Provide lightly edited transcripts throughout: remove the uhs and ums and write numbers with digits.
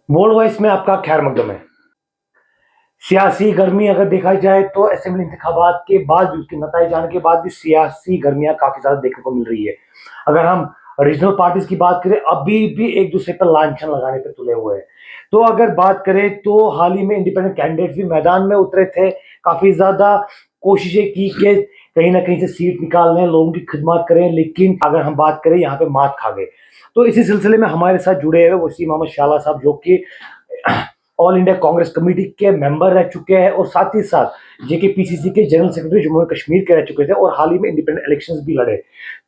World wise में आपका खैर मकदम है। सियासी गर्मी अगर देखा जाए तो असेंबली इंतखाबात के बाद भी, उसके नतीजे आने के बाद भी सियासी गर्मियां काफी ज्यादा देखने को मिल रही है। अगर हम रीजनल पार्टीज की बात करें, अभी भी एक दूसरे पर लांछन लगाने पर तुले हुए हैं। तो अगर बात करें तो हाल ही में इंडिपेंडेंट कैंडिडेट भी मैदान में उतरे थे, काफी ज्यादा कोशिशें की कि कहीं ना कहीं से सीट निकाल लें, लोगों की खिदमत करें, लेकिन अगर हम बात करें यहाँ पे मात खा गए। तो इसी सिलसिले में हमारे साथ जुड़े हुए वसीम अहमद शाला साहब, जो कि ऑल इंडिया कांग्रेस कमेटी के मेंबर रह चुके हैं और साथ ही साथ जेकेपीसीसी के general secretary Jammu and Kashmir के रह चुके थे और हाल ही में इंडिपेंडेंट इलेक्शंस भी लड़े।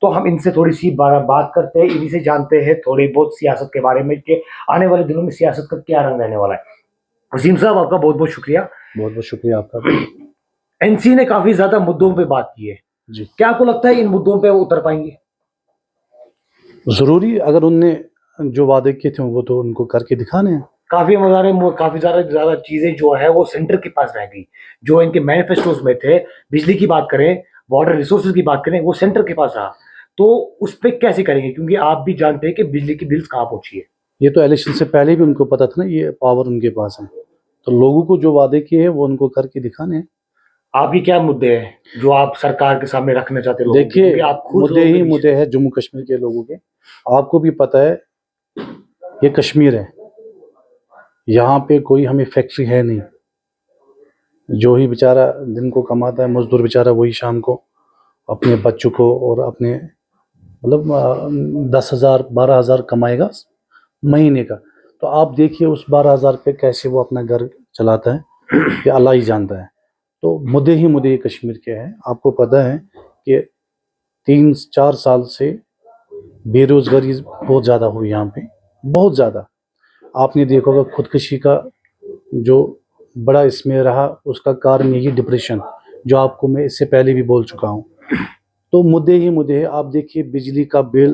तो हम इनसे थोड़ी सी बात करते हैं, इन्हीं से जानते हैं थोड़ी बहुत सियासत के बारे में कि आने वाले दिनों में सियासत का क्या रंग रहने वाला है। वसीम साहब, आपका बहुत बहुत शुक्रिया। बहुत बहुत शुक्रिया आपका। एनसी ने काफी ज्यादा मुद्दों पे बात की है जी, क्या आपको लगता है इन मुद्दों पे वो उतर पाएंगे? जरूरी, अगर उनने जो वादे किए थे वो तो उनको करके दिखाने हैं। काफी ज्यादा चीजें जो है वो सेंटर के पास रह गई, जो इनके मैनिफेस्टोज में थे। बिजली की बात करें, वाटर रिसोर्सेज की बात करें, वो सेंटर के पास रहा। तो उस पर कैसे करेंगे, क्योंकि आप भी जानते हैं कि बिजली की बिल्स कहाँ पहुंची है। ये तो इलेक्शन से पहले भी उनको पता था ना, ये पावर उनके पास है, तो लोगों को जो वादे किए हैं वो उनको करके दिखाने हैं। आपके क्या मुद्दे हैं जो आप सरकार के सामने रखना चाहते हैं लोगों के? देखिए, क्योंकि आप खुद मुद्दे लोगों के ही बीच मुद्दे हैं जम्मू कश्मीर के लोगों के। आपको भी पता है, ये कश्मीर है, यहाँ पे कोई हमें फैक्ट्री है नहीं। जो ही बेचारा दिन को कमाता है मजदूर बेचारा, वही शाम को अपने बच्चों को और अपने मतलब 10,000 12,000 कमाएगा महीने का। तो आप देखिए उस 12,000 पे कैसे वो अपना घर चलाता है, ये अल्लाह ही जानता है। तो मुद्दे ही मुद्दे कश्मीर के हैं। आपको पता है कि 3-4 साल से बेरोजगारी बहुत ज़्यादा हुई यहाँ पे, बहुत ज़्यादा। आपने देखा होगा खुदकुशी का जो बड़ा इसमें रहा, उसका कारण यही डिप्रेशन, जो आपको मैं इससे पहले भी बोल चुका हूँ। तो मुद्दे ही मुद्दे हैं। आप देखिए बिजली का बिल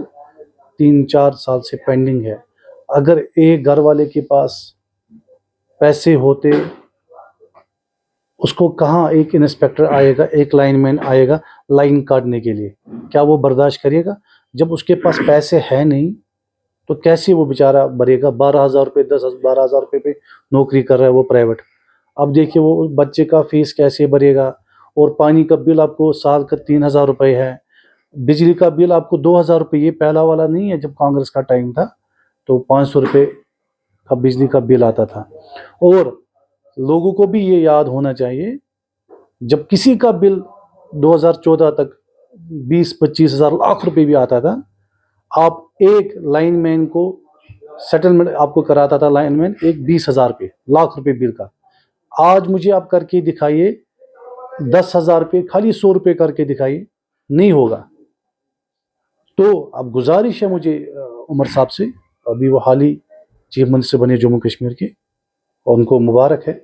3-4 साल से पेंडिंग है। अगर एक घर वाले के पास पैसे होते, उसको कहाँ एक इंस्पेक्टर आएगा, एक लाइनमैन आएगा लाइन काटने के लिए, क्या वो बर्दाश्त करेगा? जब उसके पास पैसे है नहीं तो कैसे वो बेचारा भरेगा? 12,000 रुपये, 10-12,000 रुपये पे नौकरी कर रहा है वो प्राइवेट। अब देखिए वो बच्चे का फीस कैसे भरेगा? और पानी का बिल आपको साल का 3,000 रुपये है, बिजली का बिल आपको 2,000 रुपये। ये पहला वाला नहीं है, जब कांग्रेस का टाइम था तो 500 रुपये का बिजली का बिल आता था। और लोगों को भी ये याद होना चाहिए, जब किसी का बिल 2014 तक 20-25 हज़ार लाख रुपए भी आता था, आप एक लाइनमैन को सेटलमेंट आपको कराता था, लाइनमैन एक 20,000 रुपये लाख रुपए बिल का। आज मुझे आप करके दिखाइए 10,000 रुपये, खाली 100 रुपये करके दिखाइए, नहीं होगा। तो अब गुजारिश है मुझे उमर साहब से, अभी वो हाल ही चीफ मिनिस्टर बने जम्मू कश्मीर के, और उनको मुबारक है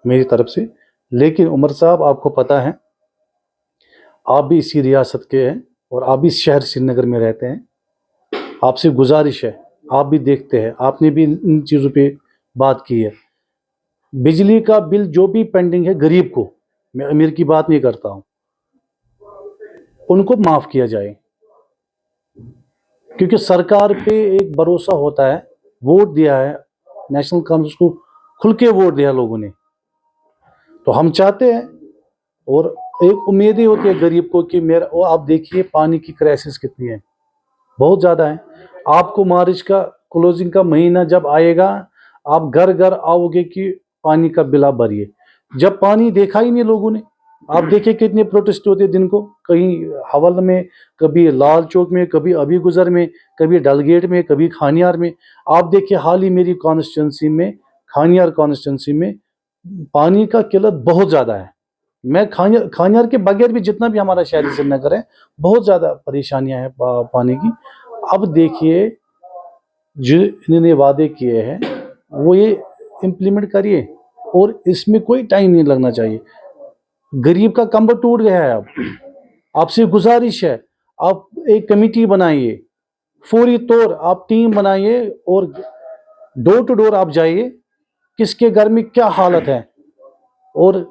मेरी तरफ से। लेकिन उमर साहब, आपको पता है आप भी इसी रियासत के हैं और आप भी शहर श्रीनगर में रहते हैं, आपसे गुजारिश है, आप भी देखते हैं, आपने भी इन चीज़ों पे बात की है। बिजली का बिल जो भी पेंडिंग है गरीब को, मैं अमीर की बात नहीं करता हूँ, उनको माफ़ किया जाए। क्योंकि सरकार पे एक भरोसा होता है, वोट दिया है, नेशनल कांग्रेस को खुल के वोट दिया लोगों ने, तो हम चाहते हैं और एक उम्मीद ही होती है गरीब को कि मेरा, वो आप देखिए पानी की क्राइसिस कितनी है, बहुत ज़्यादा है। आपको मार्च का क्लोजिंग का महीना जब आएगा, आप घर घर आओगे कि पानी का बिल आप भरिए। जब पानी देखा ही नहीं लोगों ने, आप देखिए कितने प्रोटेस्ट होते दिन को, कहीं हवल में, कभी लाल चौक में, कभी अभी गुजर में, कभी डलगेट में, कभी खानियार में। आप देखिए हाल ही मेरी कॉन्स्टिट्यूंसी में, खानियार कॉन्स्टिट्यूंसी में पानी का किल्लत बहुत ज़्यादा है। मैं खानियार के बगैर भी जितना भी हमारा शहरी श्रीनगर है, बहुत ज़्यादा परेशानियां हैं पानी की। अब देखिए जो इन्होंने वादे किए हैं वो ये इम्प्लीमेंट करिए, और इसमें कोई टाइम नहीं लगना चाहिए। गरीब का कंबल टूट गया है। अब आपसे गुजारिश है, आप एक कमेटी बनाइए, फौरी तौर आप टीम बनाइए और डोर टू डोर आप जाइए, किसके घर में क्या हालत है। और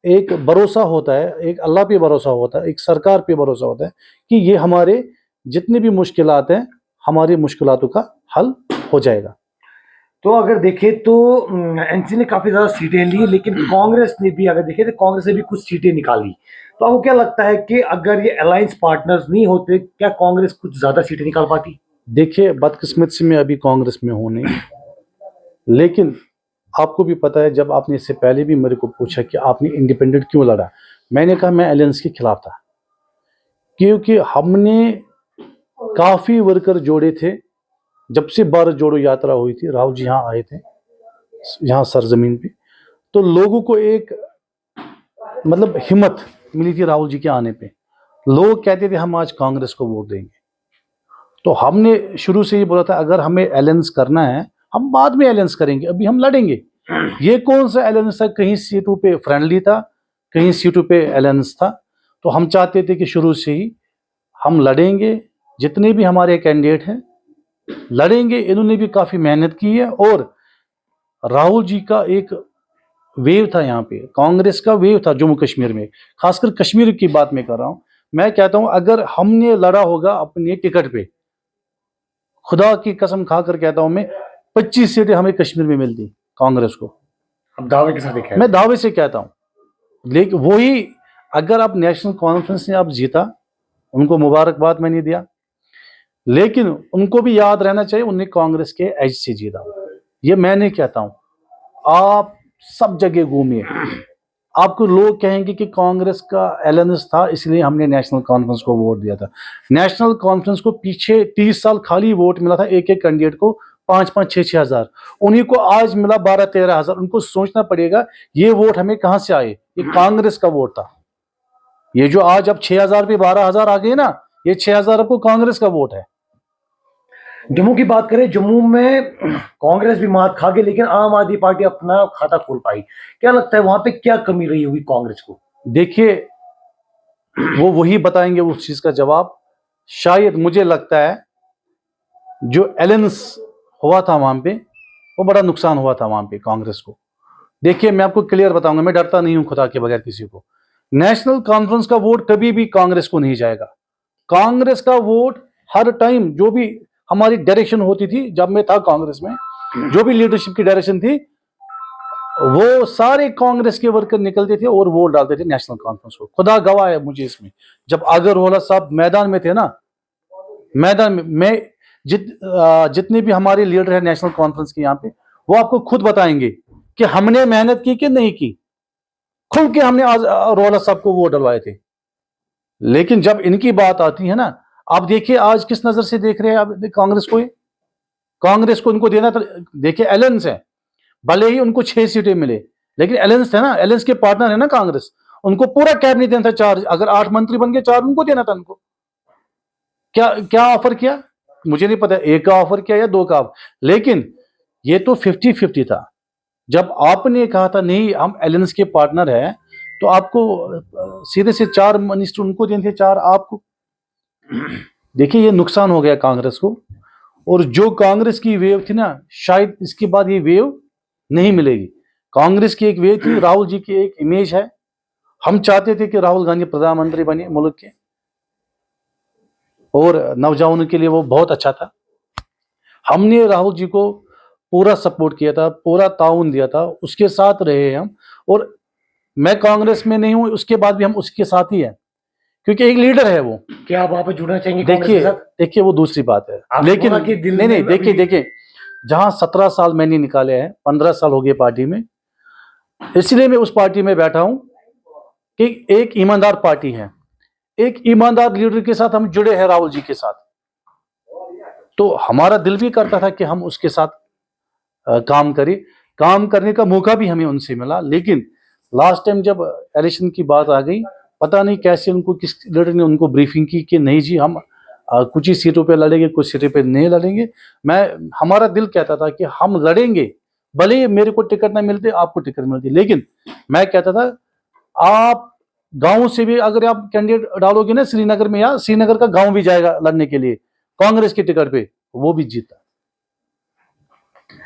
एक भरोसा होता है, एक अल्लाह पे भरोसा होता है, एक सरकार पे भरोसा होता है कि ये हमारे जितने भी मुश्किलात हैं, हमारी मुश्किलातों का हल हो जाएगा। तो अगर देखें तो एनसी ने काफी ज्यादा सीटें ली, लेकिन कांग्रेस ने भी अगर देखें तो कांग्रेस ने भी कुछ सीटें निकाली। तो आपको क्या लगता है कि अगर ये अलायंस पार्टनर्स नहीं होते, क्या कांग्रेस कुछ ज्यादा सीटें निकाल पाती? देखिए, बदकिस्मत से मैं अभी कांग्रेस में हूँ नहीं, लेकिन आपको भी पता है, जब आपने इससे पहले भी मेरे को पूछा कि आपने इंडिपेंडेंट क्यों लड़ा, मैंने कहा मैं अलायंस के खिलाफ था, क्योंकि हमने काफ़ी वर्कर जोड़े थे। जब से भारत जोड़ो यात्रा हुई थी, राहुल जी यहाँ आए थे, यहाँ सरजमीन पे, तो लोगों को एक मतलब हिम्मत मिली थी राहुल जी के आने पे। लोग कहते थे हम आज कांग्रेस को वोट देंगे। तो हमने शुरू से ही बोला था अगर हमें अलायंस करना है, हम बाद में अलायंस करेंगे, अभी हम लड़ेंगे। ये कौन सा अलायंस था? कहीं सीटों पे फ्रेंडली था, कहीं सीटों पे अलायंस था। तो हम चाहते थे कि शुरू से ही हम लड़ेंगे, जितने भी हमारे कैंडिडेट हैं लड़ेंगे। इन्होंने भी काफ़ी मेहनत की है, और राहुल जी का एक वेव था यहाँ पे, कांग्रेस का वेव था जम्मू कश्मीर में, खासकर कश्मीर की बात मैं कर रहा हूँ। मैं कहता हूँ अगर हमने लड़ा होगा अपने टिकट पे, खुदा की कसम खाकर कहता हूँ मैं, 25 सीटें हमें कश्मीर में मिलती कांग्रेस को। अब दावे के साथ देखा है। मैं दावे से कहता हूँ। लेकिन वही अगर आप नेशनल कॉन्फ्रेंस ने आप जीता, उनको मुबारकबाद मैंने दिया, लेकिन उनको भी याद रहना चाहिए उन्हें कांग्रेस के एज से जीता। ये मैं नहीं कहता हूँ, आप सब जगह घूमिए, आपको लोग कहेंगे कि कांग्रेस का अलायंस था इसलिए हमने नेशनल कॉन्फ्रेंस को वोट दिया था। नेशनल कॉन्फ्रेंस को पीछे 30 साल खाली वोट मिला था एक एक कैंडिडेट को, 5-5, 6-6 हज़ार, उन्हीं को आज मिला 12-13 हज़ार। उनको सोचना पड़ेगा ये वोट हमें कहाँ से आए, ये कांग्रेस का वोट था। ये जो आज अब 6,000 पे 12,000 आ गए ना, ये 6,000 आपको कांग्रेस का वोट है। जम्मू की बात करें, जम्मू में कांग्रेस भी मात खा गई, लेकिन आम आदमी पार्टी अपना खाता खोल पाई। क्या लगता है वहां पे क्या कमी रही होगी कांग्रेस को? देखिए, वो वही बताएंगे उस चीज का जवाब। शायद मुझे लगता है जो अलायंस हुआ था वहां पे, वो बड़ा नुकसान हुआ था वहां पे कांग्रेस को। देखिए, मैं आपको क्लियर बताऊंगा, मैं डरता नहीं हूं खुदा के बगैर किसी को। नेशनल कॉन्फ्रेंस का वोट कभी भी कांग्रेस को नहीं जाएगा। कांग्रेस का वोट हर टाइम, जो भी हमारी डायरेक्शन होती थी जब मैं था कांग्रेस में, जो भी लीडरशिप की डायरेक्शन थी, वो सारे कांग्रेस के वर्कर निकलते थे और वोट डालते थे नेशनल कॉन्फ्रेंस को। खुदा गवाह है मुझे इसमें। जब अगरवाला साहब मैदान में थे ना, मैदान में मैं जितने भी हमारे लीडर हैं नेशनल कॉन्फ्रेंस के यहाँ पे, वो आपको खुद बताएंगे कि हमने मेहनत की कि नहीं की। खुल के हमने आज रोला साहब को वोट डलवाए थे। लेकिन जब इनकी बात आती है ना, आप देखिए आज किस नजर से देख रहे हैं आप कांग्रेस को। कांग्रेस को इनको देना था, देखिए अलायंस है, भले ही उनको 6 सीटें मिले, लेकिन अलायंस है ना, अलायंस के पार्टनर है ना कांग्रेस, उनको पूरा कैबिनेट देना था 4। अगर 8 मंत्री बन गए, 4 उनको देना था। उनको क्या क्या ऑफर किया मुझे नहीं पता, 1 का ऑफर किया या 2 का, लेकिन ये तो 50-50 था। जब आपने कहा था नहीं हम अलायंस के पार्टनर है, तो आपको सीधे से 4 मिनिस्टर उनको देने थे, 4 आपको। देखिए, ये नुकसान हो गया कांग्रेस को। और जो कांग्रेस की वेव थी ना, शायद इसके बाद ये वेव नहीं मिलेगी। कांग्रेस की एक वेव थी, राहुल जी की एक इमेज है। हम चाहते थे कि राहुल गांधी प्रधानमंत्री बने मुल्क के, और नौजवानों के लिए वो बहुत अच्छा था। हमने राहुल जी को पूरा सपोर्ट किया था, पूरा ताउन दिया था, उसके साथ रहे हैं हम। और मैं कांग्रेस में नहीं हूं, उसके बाद भी हम उसके साथ ही हैं, क्योंकि एक लीडर है वो। क्या आप वहां पे जुड़ना चाहेंगे कांग्रेस के देखिए साथ? देखिए, वो दूसरी बात है, लेकिन नहीं, देखिए, जहां 17 साल मैंने निकाले हैं, 15 साल हो गए पार्टी में, इसलिए मैं उस पार्टी में बैठा हूं कि एक ईमानदार पार्टी है, एक ईमानदार लीडर के साथ हम जुड़े हैं, राहुल जी के साथ। तो हमारा दिल भी करता था कि हम उसके साथ काम करें। काम करने का मौका भी हमें उनसे मिला, लेकिन लास्ट टाइम जब इलेक्शन की बात आ गई, पता नहीं कैसे उनको, किस लीडर ने उनको ब्रीफिंग की कि नहीं जी हम कुछ ही सीटों पे लड़ेंगे, कुछ सीटों पे नहीं लड़ेंगे। हमारा दिल कहता था कि हम लड़ेंगे, भले ही मेरे को टिकट ना मिलते, आपको टिकट मिलती, लेकिन मैं कहता था आप गांव से भी अगर आप कैंडिडेट डालोगे ना श्रीनगर में, या श्रीनगर का गांव भी जाएगा लड़ने के लिए कांग्रेस के टिकट पे, वो भी जीता।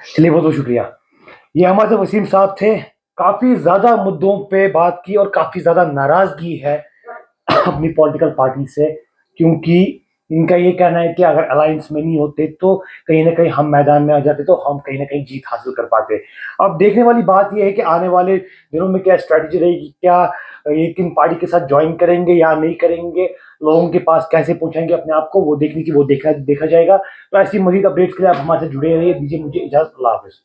चलिए, बहुत बहुत शुक्रिया। ये हमारे साथ वसीम साहब थे। काफी ज्यादा मुद्दों पे बात की और काफी ज्यादा नाराजगी है अपनी पॉलिटिकल पार्टी से, क्योंकि इनका ये कहना है कि अगर अलायंस में नहीं होते तो कहीं ना कहीं हम मैदान में आ जाते, तो हम कहीं ना कहीं जीत हासिल कर पाते। अब देखने वाली बात यह है कि आने वाले दिनों में क्या स्ट्रैटेजी रहेगी, क्या ये किन पार्टी के साथ ज्वाइन करेंगे या नहीं करेंगे, लोगों के पास कैसे पहुंचाएंगे अपने आप को, वो देखने की वो देखा देखा जाएगा। तो ऐसी मजीद अपडेट्स के लिए आप हमारे साथ जुड़े रहिए। दीजिए मुझे इजाजत। अल्लाह हाफिज।